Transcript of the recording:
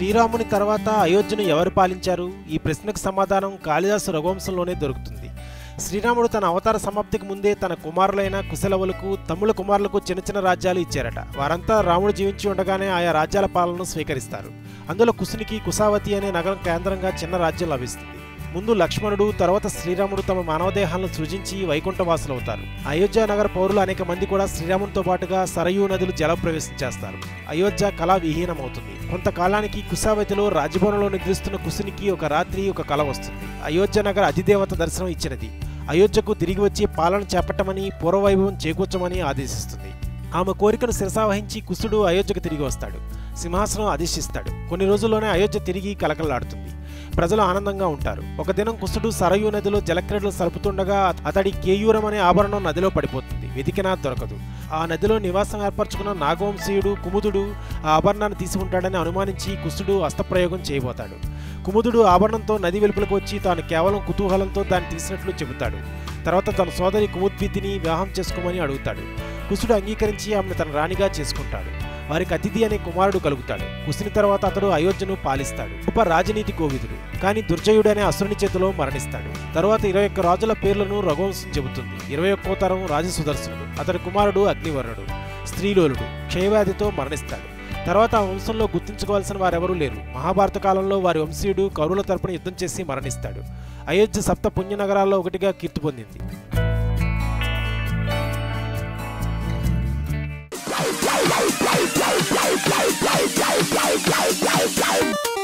శ్రీరాముని తర్వాత అయోధ్యను ఎవరు పాలించారు? ఈ ప్రశ్నకు సమాధానం కాళిదాసు రఘువంశంలోనే దొరుకుతుంది. శ్రీరాముడు తన అవతార సమాప్తికి ముందే తన కుమారులైన కుశలవులకు, తమ్ముల కుమారులకు చిన్న చిన్న రాజ్యాలు ఇచ్చారట. వారంతా రాముడు జీవించి ఉండగానే ఆయా రాజ్యాల పాలనను స్వీకరిస్తారు. అందులో కుశునికి కుశావతి అనే నగరం కేంద్రంగా చిన్న రాజ్యం లభిస్తుంది. ముందు లక్ష్మణుడు, తర్వాత శ్రీరాముడు తమ మానవదేహాలను సృజించి వైకుంఠవాసులవుతారు. అయోధ్య నగర పౌరులు అనేక మంది కూడా శ్రీరామునితో పాటుగా సరయూ నదులు జలప్రవేశం చేస్తారు. అయోధ్య కళా విహీనమవుతుంది. కొంతకాలానికి కుశావతిలో రాజభవనంలో నిద్రిస్తున్న కుశునికి ఒక రాత్రి ఒక కల వస్తుంది. అయోధ్య నగర అధిదేవత దర్శనం ఇచ్చినది. అయోధ్యకు తిరిగి వచ్చి పాలన చేపట్టమని, పూర్వవైభవం చేకూర్చమని ఆదేశిస్తుంది. ఆమె కోరికను శిరసావహించి కుశుడు అయోధ్యకు తిరిగి వస్తాడు. సింహాసనం అధిష్ఠిస్తాడు. కొన్ని రోజుల్లోనే అయోధ్య తిరిగి కలకలలాడుతుంది. ప్రజలు ఆనందంగా ఉంటారు. ఒక దినం కుశుడు సరయూ నదిలో జలక్రీడలు సలుపుతుండగా అతడి కేయూరం అనే ఆభరణం నదిలో పడిపోతుంది. వెతికినా దొరకదు. ఆ నదిలో నివాసం ఏర్పరచుకున్న నాగవంశీయుడు కుముదుడు ఆ ఆభరణాన్ని తీసుకుంటాడని అనుమానించి కుశుడు అస్త్రప్రయోగం చేయబోతాడు. కుముదుడు ఆభరణంతో నది వెలుపలకు వచ్చి తాను కేవలం కుతూహలంతో దాన్ని తీసినట్లు చెబుతాడు. తర్వాత తన సోదరి కుముద్వితిని వివాహం చేసుకోమని అడుగుతాడు. కుశుడు అంగీకరించి ఆమెను తన రాణిగా చేసుకుంటాడు. వారికి అతిథి అనే కుమారుడు కలుగుతాడు. కుశుని తర్వాత అతడు అయోధ్యను పాలిస్తాడు. గొప్ప రాజనీతి కోవిదుడు. కానీ దుర్జయుడు అనే అసురుని చేతిలో మరణిస్తాడు. తరువాత 21 రాజుల పేర్లను రఘువంశం చెబుతుంది. 21వ తరం రాజు సుదర్శనుడు. అతడి కుమారుడు అగ్నివర్ణుడు. స్త్రీలోలుడు క్షయవ్యాధితో మరణిస్తాడు. తర్వాత ఆ వంశంలో గుర్తించుకోవాల్సిన వారెవరూ లేరు. మహాభారత కాలంలో వారి వంశీయుడు కౌరవుల తరపున యుద్ధం చేసి మరణిస్తాడు. అయోధ్య సప్త పుణ్యనగరాల్లో ఒకటిగా కీర్తి పొందింది. Bye.